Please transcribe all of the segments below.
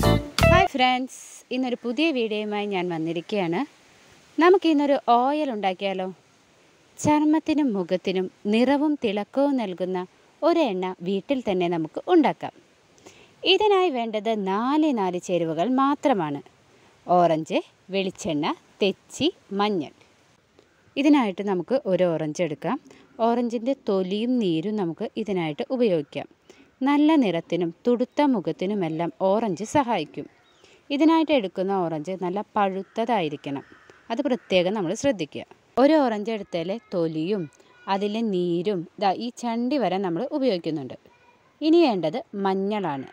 Hi friends, ഇന്നൊരു പുതിയ വീഡിയോയുമായി ഞാൻ വന്നിരിക്കുകയാണ്. നമുക്കിന്നൊരു ഓയിൽ ഉണ്ടാക്കിയാലോ? ചർമ്മത്തിനും മുഖത്തിനും നിറവും തിളക്കവും നൽകുന്ന ഒരു എണ്ണ വീട്ടിൽ തന്നെ നമുക്ക് ഉണ്ടാക്കാം. ഇതിനായി വേണ്ടത് 4 ചേരുവകൾ മാത്രമാണ്. ഓറഞ്ച്, വെളിച്ചെണ്ണ, തെച്ചി, മഞ്ഞൾ. ഇതിനായിട്ട് നമുക്ക് ഒരു ഓറഞ്ച് എടുക്കാം. ഓറഞ്ചിൻ്റെ തൊലിയും നീരും നമുക്ക് ഇതിനായിട്ട് ഉപയോഗിക്കാം. നല്ല നിറത്തിനും തുടുത്ത മുഖത്തിനുമെല്ലാം ഓറഞ്ച് സഹായിക്കും. ഇതിനായിട്ട് എടുക്കുന്ന ഓറഞ്ച് നല്ല പഴുത്തതായിരിക്കണം. അത് പ്രത്യേകം നമ്മൾ ശ്രദ്ധിക്കുക. ഒരു ഓറഞ്ച് എടുത്താൽ തൊലിയും അതിലെ നീരും ഈ ചണ്ടി വരെ നമ്മൾ ഉപയോഗിക്കുന്നുണ്ട്. ഇനി വേണ്ടത് മഞ്ഞളാണ്.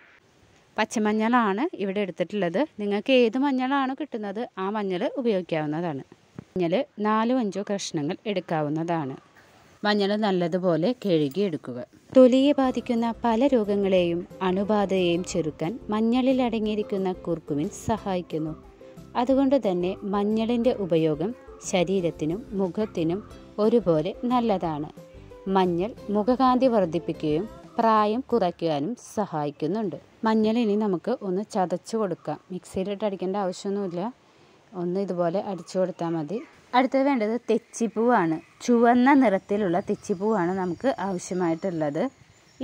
പച്ചമഞ്ഞളാണ് ഇവിടെ എടുത്തിട്ടുള്ളത്. നിങ്ങൾക്ക് ഏത് മഞ്ഞളാണോ കിട്ടുന്നത് ആ മഞ്ഞൾ ഉപയോഗിക്കാവുന്നതാണ്. മഞ്ഞൾ 4-5 കഷ്ണങ്ങൾ എടുക്കാവുന്നതാണ്. മഞ്ഞൾ നല്ലതുപോലെ കഴുകിയെടുക്കുക. തൊലിയെ ബാധിക്കുന്ന പല രോഗങ്ങളെയും അണുബാധയെയും ചെറുക്കാൻ മഞ്ഞളിൽ അടങ്ങിയിരിക്കുന്ന കുർക്കുമിൻ സഹായിക്കുന്നു. അതുകൊണ്ട് തന്നെ മഞ്ഞളിൻ്റെ ഉപയോഗം ശരീരത്തിനും മുഖത്തിനും ഒരുപോലെ നല്ലതാണ്. മഞ്ഞൾ മുഖകാന്തി വർദ്ധിപ്പിക്കുകയും പ്രായം കുറയ്ക്കുവാനും സഹായിക്കുന്നുണ്ട്. മഞ്ഞൾ ഇനി നമുക്ക് ഒന്ന് ചതച്ച് കൊടുക്കാം. മിക്സിയിലിട്ട് അടിക്കേണ്ട ആവശ്യമൊന്നുമില്ല. ഒന്ന് ഇതുപോലെ അടിച്ചു കൊടുത്താൽ മതി. അടുത്തത് വേണ്ടത് തെച്ചിപ്പൂവാണ്. ചുവന്ന നിറത്തിലുള്ള തെച്ചിപ്പൂവാണ് നമുക്ക് ആവശ്യമായിട്ടുള്ളത്.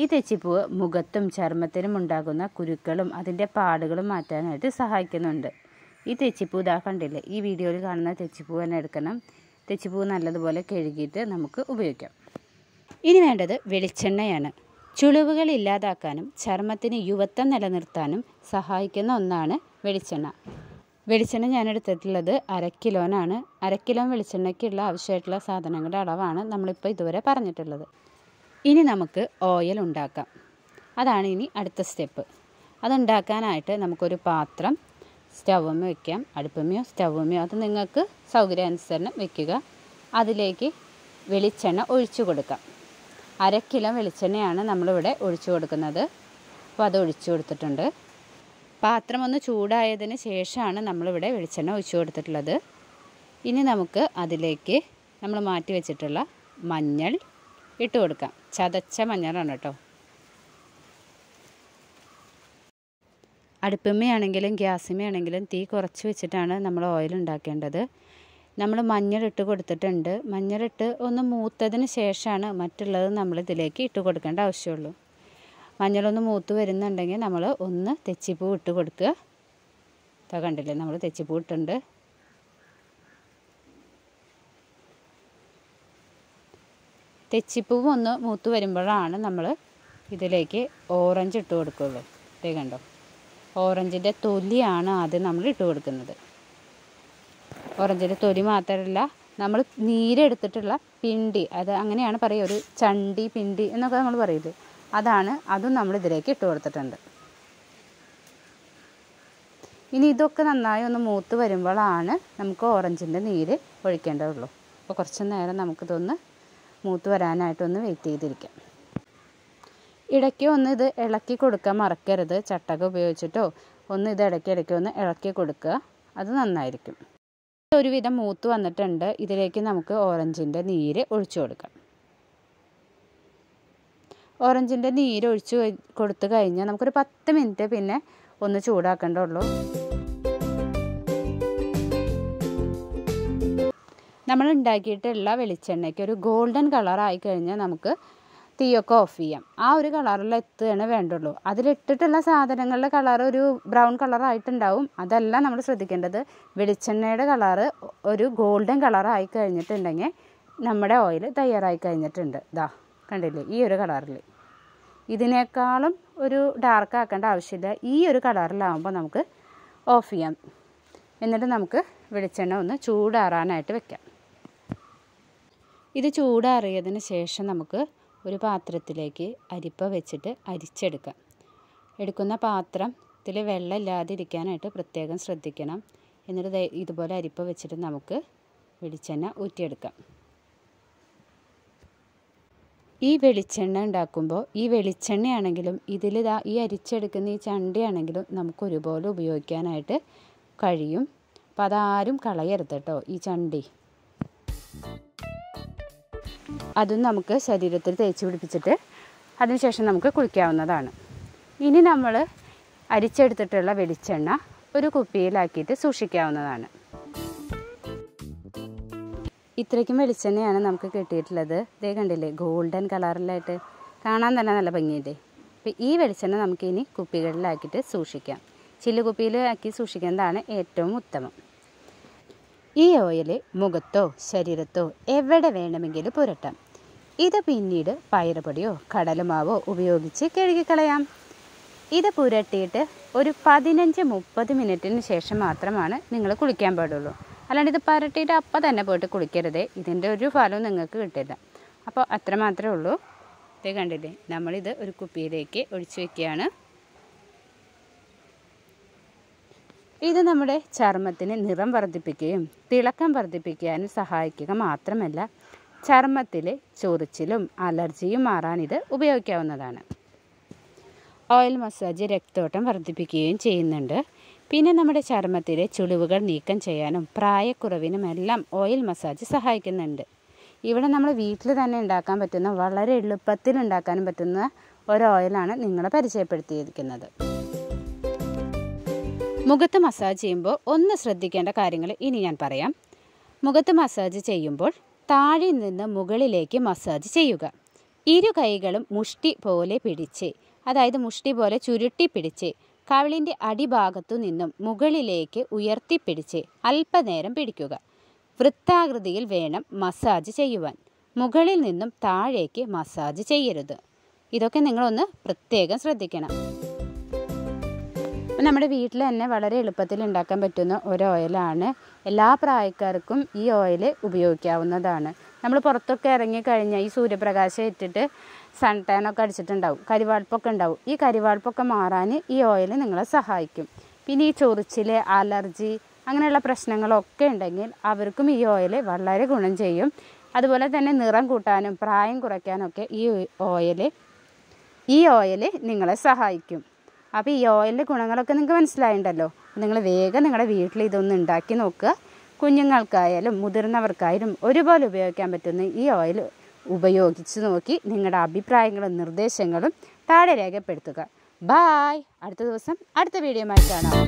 ഈ തെച്ചിപ്പൂവ് മുഖത്തും ചർമ്മത്തിനും ഉണ്ടാകുന്ന കുരുക്കളും അതിൻ്റെ പാടുകളും മാറ്റാനായിട്ട് സഹായിക്കുന്നുണ്ട്. ഈ തെച്ചിപ്പൂ ഇതാ കണ്ടില്ലേ, ഈ വീഡിയോയിൽ കാണുന്ന തെച്ചിപ്പൂ തന്നെ എടുക്കണം. തെച്ചിപ്പൂ നല്ലതുപോലെ കഴുകിയിട്ട് നമുക്ക് ഉപയോഗിക്കാം. ഇനി വേണ്ടത് വെളിച്ചെണ്ണയാണ്. ചുളിവുകൾ ഇല്ലാതാക്കാനും ചർമ്മത്തിന് യുവത്വം നിലനിർത്താനും സഹായിക്കുന്ന ഒന്നാണ് വെളിച്ചെണ്ണ. വെളിച്ചെണ്ണ ഞാൻ എടുത്തിട്ടുള്ളത് 1/2 കിലോനാണ്. 1/2 കിലോ വെളിച്ചെണ്ണയ്ക്കുള്ള ആവശ്യമായിട്ടുള്ള സാധനങ്ങളുടെ അളവാണ് നമ്മളിപ്പോൾ ഇതുവരെ പറഞ്ഞിട്ടുള്ളത്. ഇനി നമുക്ക് ഓയിൽ ഉണ്ടാക്കാം. അതാണ് ഇനി അടുത്ത സ്റ്റെപ്പ്. അതുണ്ടാക്കാനായിട്ട് നമുക്കൊരു പാത്രം സ്റ്റൗമ്മ വയ്ക്കാം. അടുപ്പമ്മയോ സ്റ്റൗമ്മയോ അത് നിങ്ങൾക്ക് സൗകര്യാനുസരണം വയ്ക്കുക. അതിലേക്ക് വെളിച്ചെണ്ണ ഒഴിച്ചു കൊടുക്കാം. 1/2 കിലോ വെളിച്ചെണ്ണയാണ് നമ്മളിവിടെ ഒഴിച്ചു കൊടുക്കുന്നത്. അപ്പോൾ അത് ഒഴിച്ചു കൊടുത്തിട്ടുണ്ട്. പാത്രം ഒന്ന് ചൂടായതിന് ശേഷമാണ് നമ്മളിവിടെ വെളിച്ചെണ്ണ ഒഴിച്ചു കൊടുത്തിട്ടുള്ളത്. ഇനി നമുക്ക് അതിലേക്ക് നമ്മൾ മാറ്റി വെച്ചിട്ടുള്ള മഞ്ഞൾ ഇട്ട് കൊടുക്കാം. ചതച്ച മഞ്ഞളാണ് കേട്ടോ. അടുപ്പമ്മയാണെങ്കിലും ഗ്യാസിമ്മയാണെങ്കിലും തീ കുറച്ച് വെച്ചിട്ടാണ് നമ്മൾ ഓയിൽ ഉണ്ടാക്കേണ്ടത്. നമ്മൾ മഞ്ഞളിട്ട് കൊടുത്തിട്ടുണ്ട്. മഞ്ഞളിട്ട് ഒന്ന് മൂത്തതിന് ശേഷമാണ് മറ്റുള്ളത് നമ്മൾ ഇതിലേക്ക് ഇട്ട് കൊടുക്കേണ്ട ആവശ്യമുള്ളൂ. മഞ്ഞളൊന്ന് മൂത്ത് വരുന്നുണ്ടെങ്കിൽ നമ്മൾ ഒന്ന് തെച്ചിപ്പൂ ഇട്ട് കൊടുക്കുക. ഇതാ കണ്ടില്ലേ, നമ്മൾ തെച്ചിപ്പൂ ഇട്ടുണ്ട്. തെച്ചിപ്പൂവ് ഒന്ന് മൂത്ത് വരുമ്പോഴാണ് നമ്മൾ ഇതിലേക്ക് ഓറഞ്ച് ഇട്ട് കൊടുക്കുകയുള്ളൂ. ഇതേ കണ്ടോ, ഓറഞ്ചിൻ്റെ തൊലിയാണ് ആദ്യം നമ്മൾ ഇട്ട് കൊടുക്കുന്നത്. ഓറഞ്ചിൻ്റെ തൊലി മാത്രമല്ല, നമ്മൾ നീരെടുത്തിട്ടുള്ള പിണ്ടി, അത് അങ്ങനെയാണ് പറയുക, ഒരു ചണ്ടി പിണ്ടി എന്നൊക്കെ നമ്മൾ പറയില്ലേ, അതും നമ്മൾ ഇതിലേക്ക് ഇട്ട് കൊടുത്തിട്ടുണ്ട്. ഇനി ഇതൊക്കെ നന്നായി ഒന്ന് മൂത്ത് വരുമ്പോഴാണ് നമുക്ക് ഓറഞ്ചിൻ്റെ നീര് ഒഴിക്കേണ്ടതുള്ളൂ. അപ്പോൾ കുറച്ച് നേരം നമുക്കിതൊന്ന് മൂത്ത് വരാനായിട്ടൊന്ന് വെയിറ്റ് ചെയ്തിരിക്കാം. ഇടയ്ക്ക് ഒന്ന് ഇത് ഇളക്കി കൊടുക്കാൻ മറക്കരുത്. ചട്ടക ഉപയോഗിച്ചിട്ടോ ഒന്ന് ഇത് ഇടയ്ക്കിടയ്ക്ക് ഒന്ന് ഇളക്കി കൊടുക്കുക. അത് നന്നായിരിക്കും. ഒരുവിധം മൂത്ത് വന്നിട്ടുണ്ട്. ഇതിലേക്ക് നമുക്ക് ഓറഞ്ചിൻ്റെ നീര് ഒഴിച്ചു കൊടുക്കാം. ഓറഞ്ചിൻ്റെ നീര് ഒഴിച്ച് കൊടുത്തു കഴിഞ്ഞാൽ നമുക്കൊരു 10 മിനിറ്റ് പിന്നെ ഒന്ന് ചൂടാക്കേണ്ടുള്ളൂ. നമ്മൾ ഉണ്ടാക്കിയിട്ടുള്ള വെളിച്ചെണ്ണയ്ക്ക് ഒരു ഗോൾഡൻ കളറായി കഴിഞ്ഞാൽ നമുക്ക് തീയൊക്കെ ഓഫ് ചെയ്യാം. ആ ഒരു കളറിൽ എത്തുകയാണ് വേണ്ടുള്ളൂ. അതിലിട്ടിട്ടുള്ള സാധനങ്ങളുടെ കളർ ഒരു ബ്രൗൺ കളറായിട്ടുണ്ടാവും. അതല്ല നമ്മൾ ശ്രദ്ധിക്കേണ്ടത്. വെളിച്ചെണ്ണയുടെ കളറ് ഒരു ഗോൾഡൻ കളറായി കഴിഞ്ഞിട്ടുണ്ടെങ്കിൽ നമ്മുടെ ഓയിൽ തയ്യാറായി കഴിഞ്ഞിട്ടുണ്ട്. ദാ കണ്ടില്ലേ, ഈ ഒരു കളറിൽ. ഇതിനേക്കാളും ഒരു ഡാർക്ക് ആക്കേണ്ട ആവശ്യമില്ല. ഈ ഒരു കളറിലാവുമ്പോൾ നമുക്ക് ഓഫ് ചെയ്യാം. എന്നിട്ട് നമുക്ക് വെളിച്ചെണ്ണ ഒന്ന് ചൂടാറാനായിട്ട് വെക്കാം. ഇത് ചൂടാറിയതിന് ശേഷം നമുക്ക് ഒരു പാത്രത്തിലേക്ക് അരിപ്പ വെച്ചിട്ട് അരിച്ചെടുക്കാം. എടുക്കുന്ന പാത്രത്തിൽ വെള്ളം ഇല്ലാതിരിക്കാനായിട്ട് പ്രത്യേകം ശ്രദ്ധിക്കണം. എന്നിട്ട് ഇതുപോലെ അരിപ്പ വെച്ചിട്ട് നമുക്ക് വെളിച്ചെണ്ണ ഊറ്റിയെടുക്കാം. ഈ വെളിച്ചെണ്ണ ഉണ്ടാക്കുമ്പോൾ ഈ വെളിച്ചെണ്ണയാണെങ്കിലും ഈ അരിച്ചെടുക്കുന്ന ഈ ചണ്ടിയാണെങ്കിലും നമുക്ക് ഒരുപോലെ ഉപയോഗിക്കാനായിട്ട് കഴിയും. അപ്പോൾ അതാരും കളയരുത് കേട്ടോ, ഈ ചണ്ടി. അതും നമുക്ക് ശരീരത്തിൽ തേച്ച് പിടിപ്പിച്ചിട്ട് അതിനുശേഷം നമുക്ക് കുളിക്കാവുന്നതാണ്. ഇനി നമ്മൾ അരിച്ചെടുത്തിട്ടുള്ള വെളിച്ചെണ്ണ ഒരു കുപ്പിയിലാക്കിയിട്ട് സൂക്ഷിക്കാവുന്നതാണ്. ഇത്രയ്ക്കും വെളിച്ചെണ്ണയാണ് നമുക്ക് കിട്ടിയിട്ടുള്ളത്. ഇതേ കണ്ടില്ലേ, ഗോൾഡൻ കളറിലായിട്ട് കാണാൻ തന്നെ നല്ല ഭംഗിയില്ലേ. അപ്പോൾ ഈ വെളിച്ചെണ്ണ നമുക്കിനി കുപ്പികളിലാക്കിയിട്ട് സൂക്ഷിക്കാം. ചില്ല് കുപ്പിയിൽ ആക്കി സൂക്ഷിക്കുന്നതാണ് ഏറ്റവും ഉത്തമം. ഈ ഓയിൽ മുഖത്തോ ശരീരത്തോ എവിടെ വേണമെങ്കിലും പുരട്ടാം. ഇത് പിന്നീട് പയറുപൊടിയോ കടലമാവോ ഉപയോഗിച്ച് കഴുകിക്കളയാം. ഇത് പുരട്ടിയിട്ട് ഒരു 15-30 മിനിറ്റിന് ശേഷം മാത്രമാണ് നിങ്ങൾ കുളിക്കാൻ പാടുള്ളൂ. അല്ലാണ്ട് ഇത് പുരട്ടിയിട്ട് അപ്പം തന്നെ പോയിട്ട് കുളിക്കരുത്. ഇതിൻ്റെ ഒരു ഫലവും നിങ്ങൾക്ക് കിട്ടില്ല. അപ്പോൾ അത്ര മാത്രമേ ഉള്ളൂ. ഇത് കണ്ടില്ലേ, നമ്മളിത് ഒരു കുപ്പിയിലേക്ക് ഒഴിച്ചു വയ്ക്കുകയാണ്. ഇത് നമ്മുടെ ചർമ്മത്തിന് നിറം വർദ്ധിപ്പിക്കുകയും തിളക്കം വർദ്ധിപ്പിക്കാനും സഹായിക്കുക മാത്രമല്ല, ചർമ്മത്തിലെ ചൊറിച്ചിലും അലർജിയും മാറാൻ ഇത് ഉപയോഗിക്കാവുന്നതാണ്. ഓയിൽ മസാജ് രക്തോട്ടം വർദ്ധിപ്പിക്കുകയും ചെയ്യുന്നുണ്ട്. പിന്നെ നമ്മുടെ ചർമ്മത്തിലെ ചുളിവുകൾ നീക്കം ചെയ്യാനും പ്രായക്കുറവിനുമെല്ലാം ഓയിൽ മസാജ് സഹായിക്കുന്നുണ്ട്. ഇവിടെ നമ്മൾ വീട്ടിൽ തന്നെ ഉണ്ടാക്കാൻ പറ്റുന്ന, വളരെ എളുപ്പത്തിൽ ഉണ്ടാക്കാനും പറ്റുന്ന ഒരു ഓയിലാണ് നിങ്ങളെ പരിചയപ്പെടുത്തിയിരിക്കുന്നത്. മുഖത്ത് മസാജ് ചെയ്യുമ്പോൾ ഒന്ന് ശ്രദ്ധിക്കേണ്ട കാര്യങ്ങൾ ഇനി ഞാൻ പറയാം. മുഖത്ത് മസാജ് ചെയ്യുമ്പോൾ താഴെ നിന്ന് മുകളിലേക്ക് മസാജ് ചെയ്യുക. ഇരു കൈകളും മുഷ്ടി പോലെ പിടിച്ച്, അതായത് മുഷ്ടി പോലെ ചുരുട്ടി പിടിച്ച് കവിളിൻ്റെ അടിഭാഗത്തു നിന്നും മുകളിലേക്ക് ഉയർത്തിപ്പിടിച്ച് അല്പനേരം പിടിക്കുക. വൃത്താകൃതിയിൽ വേണം മസാജ് ചെയ്യുവാൻ. മുകളിൽ നിന്നും താഴേക്ക് മസാജ് ചെയ്യരുത്. ഇതൊക്കെ നിങ്ങളൊന്ന് പ്രത്യേകം ശ്രദ്ധിക്കണം. നമ്മുടെ വീട്ടിൽ തന്നെ വളരെ എളുപ്പത്തിൽ ഉണ്ടാക്കാൻ പറ്റുന്ന ഒരു ഓയിലാണ്. എല്ലാ പ്രായക്കാർക്കും ഈ ഓയിൽ ഉപയോഗിക്കാവുന്നതാണ്. നമ്മൾ പുറത്തൊക്കെ ഇറങ്ങിക്കഴിഞ്ഞാൽ ഈ സൂര്യപ്രകാശം ഇട്ടിട്ട് സൺ ടാനൊക്കെ അടിച്ചിട്ടുണ്ടാവും, കരിവാൾപ്പൊക്കെ ഉണ്ടാവും. ഈ കരിവാൾപ്പൊക്കെ മാറാൻ ഈ ഓയിൽ നിങ്ങളെ സഹായിക്കും. പിന്നെ ഈ ചൊറിച്ചിൽ, അലർജി അങ്ങനെയുള്ള പ്രശ്നങ്ങളൊക്കെ ഉണ്ടെങ്കിൽ അവർക്കും ഈ ഓയിൽ വളരെ ഗുണം ചെയ്യും. അതുപോലെ തന്നെ നിറം കൂട്ടാനും പ്രായം കുറയ്ക്കാനൊക്കെ ഈ ഓയിൽ നിങ്ങളെ സഹായിക്കും. അപ്പോൾ ഈ ഓയിലിൻ്റെ ഗുണങ്ങളൊക്കെ നിങ്ങൾക്ക് മനസ്സിലായിട്ടുണ്ടല്ലോ. നിങ്ങൾ വേഗം നിങ്ങളുടെ വീട്ടിൽ ഇതൊന്ന് ഉണ്ടാക്കി നോക്കുക. കുഞ്ഞുങ്ങൾക്കായാലും മുതിർന്നവർക്കായാലും ഒരുപോലെ ഉപയോഗിക്കാൻ പറ്റുന്ന ഈ ഓയിൽ ഉപയോഗിച്ച് നോക്കി നിങ്ങളുടെ അഭിപ്രായങ്ങളും നിർദ്ദേശങ്ങളും താഴെ രേഖപ്പെടുത്തുക. ബായ്. അടുത്ത ദിവസം അടുത്ത വീഡിയോയുമായി കാണാം.